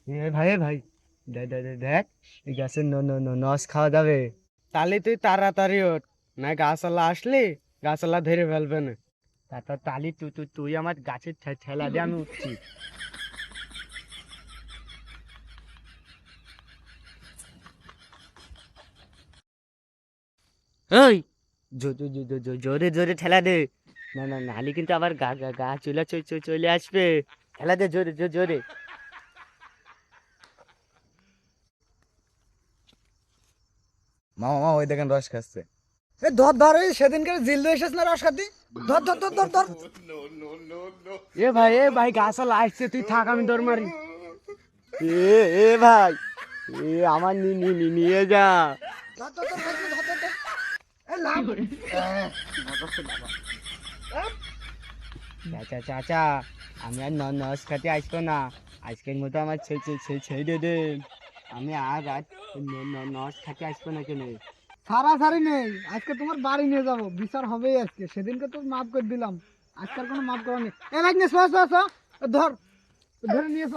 এ ভাই দেখ এই গাছের নস খাওয়া যাবে। তাহলে তুই তাড়াতাড়ি ওঠ, না গাছওয়ালা আসলে গাছওয়ালা ধরে ফেলবে না। তারপর তালি তুই তুই তুই আমার গাছের ঠেলা দিয়ে আমি উঠছি। ওই জোরে জোরে ঠেলা দে। না নাহলে কিন্তু আবার গা গা গা চলে চলে আসবে। ঠেলা দে জোরে জোরে। মামা মামা ওই দেখেন রস খাচ্ছে। এ ধর ধর, এই সেদিনকে জিল দিয়ে এসেছ না রস খাতি, ধর ধর ধর ধর ধর। এ ভাই গাছওয়ালা আসছে, তুই থাক, আমি দৌড় মারি। এ ভাই আমার নিয়ে যা। ধর ধর ধর ধর ধর ধর ধর। এ লাভ। চাচা আমি আর নস খাতে আসবো না। আজকের মতো আমার ছেড়ে দে। আমি আর নস খাতে আসবো না কেন? সারাসারি নেই, আজকে তোমার বাড়ি নিয়ে যাবো, বিচার হবেই আজকে। সেদিনকে তো মাফ করে দিলাম, আজকাল কোনো মাফ করা নেই। এ ভাই নিয়ে ধর, ধরে নিয়ে